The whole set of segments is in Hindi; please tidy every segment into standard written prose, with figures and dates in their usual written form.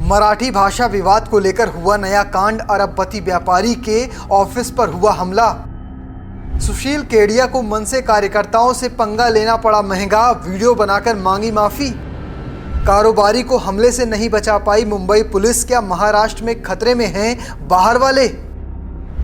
मराठी भाषा विवाद को लेकर हुआ नया कांड। अरबपति व्यापारी के ऑफिस पर हुआ हमला। सुशील केडिया को मनसे कार्यकर्ताओं से पंगा लेना पड़ा महंगा। वीडियो बनाकर मांगी माफी। कारोबारी को हमले से नहीं बचा पाई मुंबई पुलिस। क्या महाराष्ट्र में खतरे में हैं बाहर वाले?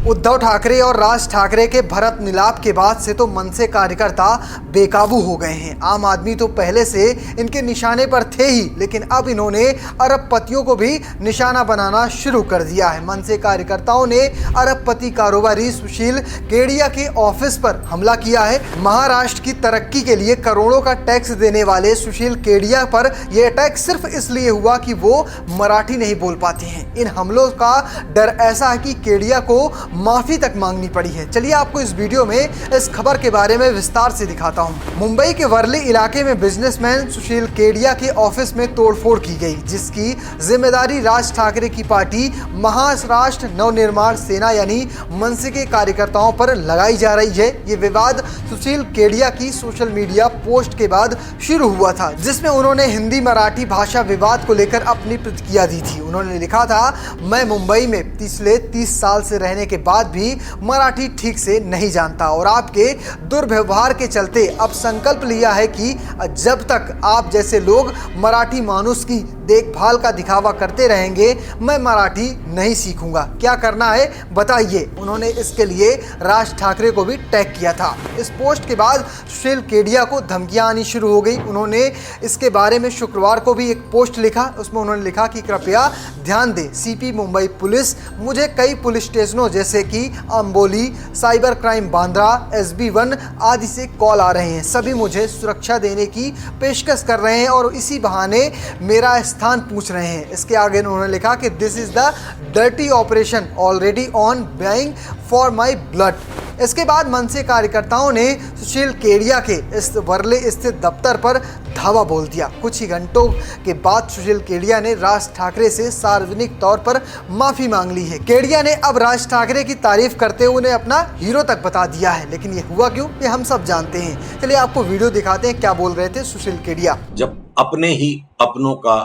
उद्धव ठाकरे और राज ठाकरे के भरत मिलाप के बाद से तो मनसे कार्यकर्ता बेकाबू हो गए हैं। आम आदमी तो पहले से इनके निशाने पर थे ही, लेकिन अब इन्होंने अरबपतियों को भी निशाना बनाना शुरू कर दिया है। मनसे कार्यकर्ताओं ने अरबपति कारोबारी सुशील केडिया के ऑफिस पर हमला किया है। महाराष्ट्र की तरक्की के लिए करोड़ों का टैक्स देने वाले सुशील केडिया पर यह अटैक सिर्फ इसलिए हुआ कि वो मराठी नहीं बोल पाते हैं। इन हमलों का डर ऐसा है कि केडिया को माफी तक मांगनी पड़ी है। चलिए आपको इस वीडियो में इस खबर के बारे में विस्तार से दिखाता हूं। मुंबई के वर्ली इलाके में बिजनेसमैन सुशील केडिया के ऑफिस में तोड़फोड़ की गई, जिसकी जिम्मेदारी राज ठाकरे की पार्टी महाराष्ट्र नवनिर्माण सेना यानी मनसे के कार्यकर्ताओं पर लगाई जा रही है। ये विवाद सुशील केडिया की सोशल मीडिया पोस्ट के बाद शुरू हुआ था, जिसमें उन्होंने हिंदी मराठी भाषा विवाद को लेकर अपनी प्रतिक्रिया दी थी। उन्होंने लिखा था, मैं मुंबई में पिछले 30 साल से रहने के बाद भी मराठी ठीक से नहीं जानता और आपके दुर्व्यवहार के चलते अब संकल्प लिया है कि जब तक आप जैसे लोग मराठी मानुष की देखभाल का दिखावा करते रहेंगे, मैं मराठी नहीं सीखूंगा। क्या करना है बताइए। उन्होंने इसके लिए राज ठाकरे को भी टैग किया था। इस पोस्ट के बाद सुशील केडिया को धमकियां आनी शुरू हो गई। उन्होंने इसके बारे में शुक्रवार को भी एक पोस्ट लिखा। उसमें उन्होंने लिखा कि कृपया ध्यान दें, सीपी मुंबई पुलिस, मुझे कई पुलिस स्टेशनों जैसे कि Amboli, cyber crime Bandra, SB1 आदि से कॉल आ रहे हैं। सभी मुझे सुरक्षा देने की पेशकश कर रहे हैं और इसी बहाने मेरा स्थान पूछ रहे हैं। इसके आगे उन्होंने लिखा कि this is the dirty operation already on buying for my blood. इसके बाद मनसे कार्यकर्ताओं ने सुशील केडिया के इस वर्ले स्थित दफ्तर पर धावा बोल दिया। कुछ ही घंटों के बाद सुशील केडिया ने राज ठाकरे से सार्वजनिक तौर पर माफी मांग ली है। केडिया ने अब राज ठाकरे की तारीफ करते हुए उन्हें अपना हीरो तक बता दिया है, लेकिन ये हुआ क्यों, ये हम सब जानते हैं। चलिए आपको वीडियो दिखाते हैं क्या बोल रहे थे सुशील केडिया। जब अपने ही अपनों का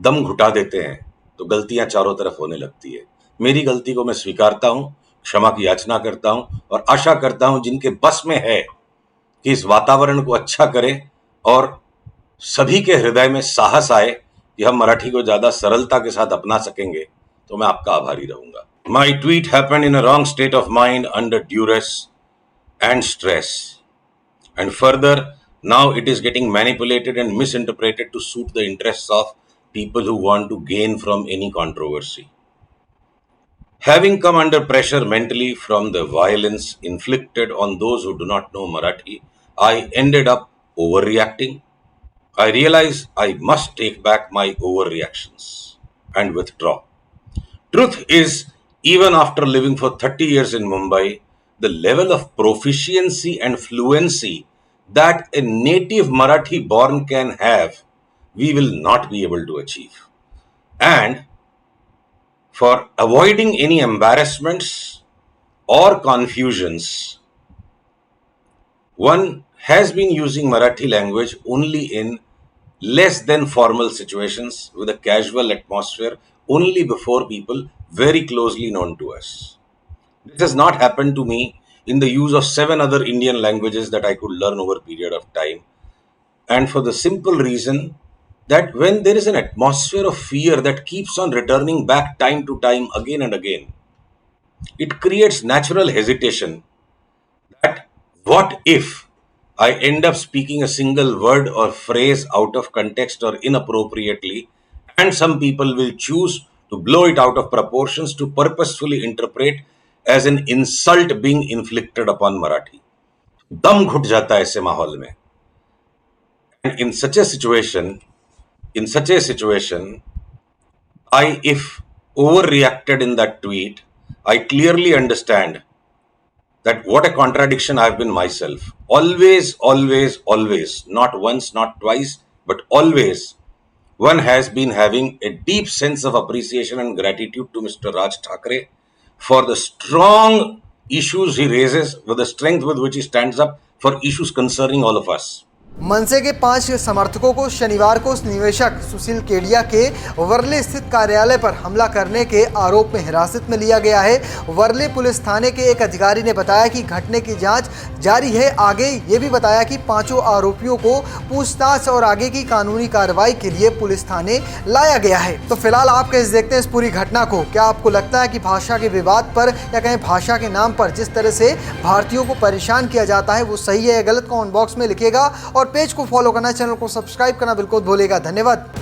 दम घुटा देते हैं तो गलतियां चारों तरफ होने लगती है। मेरी गलती को मैं स्वीकारता हूं, क्षमा की याचना करता हूं और आशा करता हूं जिनके बस में है कि इस वातावरण को अच्छा करें और सभी के हृदय में साहस आए कि हम मराठी को ज्यादा सरलता के साथ अपना सकेंगे, तो मैं आपका आभारी रहूंगा। My tweet happened in a wrong state of mind under duress and stress and further now it is getting manipulated and misinterpreted to suit the interests of people who want to gain from any controversy. Having come under pressure mentally from the violence inflicted on those who do not know Marathi, I ended up overreacting. I realized I must take back my overreactions and withdraw. Truth is, even after living for 30 years in Mumbai, the level of proficiency and fluency that a native Marathi born can have, we will not be able to achieve. And for avoiding any embarrassments or confusions, one has been using Marathi language only in less than formal situations with a casual atmosphere only before people very closely known to us. This has not happened to me in the use of 7 other Indian languages that I could learn over a period of time. And for the simple reason that when there is an atmosphere of fear that keeps on returning back time to time again and again, it creates natural hesitation that what if I end up speaking a single word or phrase out of context or inappropriately, and some people will choose to blow it out of proportions to purposefully interpret as an insult being inflicted upon Marathi. दम घुट जाता है ऐसे माहौल में. And in such a situation, if overreacted in that tweet, I clearly understand that what a contradiction I've been myself. Always, not once, not twice, but always, one has been having a deep sense of appreciation and gratitude to Mr. Raj Thackeray for the strong issues he raises, with the strength with which he stands up for issues concerning all of us. मनसे के 5 समर्थकों को शनिवार को निवेशक सुशील केडिया के वर्ले स्थित कार्यालय पर हमला करने के आरोप में हिरासत में लिया गया है। वर्ले पुलिस थाने के एक अधिकारी ने बताया कि घटने की जांच जारी है। आगे ये भी बताया कि 5 आरोपियों को पूछताछ और आगे की कानूनी कार्रवाई के लिए पुलिस थाने लाया गया है। तो फिलहाल आप कैसे देखते हैं इस पूरी घटना को? क्या आपको लगता है कि भाषा के विवाद पर या कहीं भाषा के नाम पर जिस तरह से भारतीयों को परेशान किया जाता है वो सही है या गलत? कमेंट बॉक्स में लिखिएगा और पेज को फॉलो करना, चैनल को सब्सक्राइब करना बिल्कुल भूलिएगा। धन्यवाद।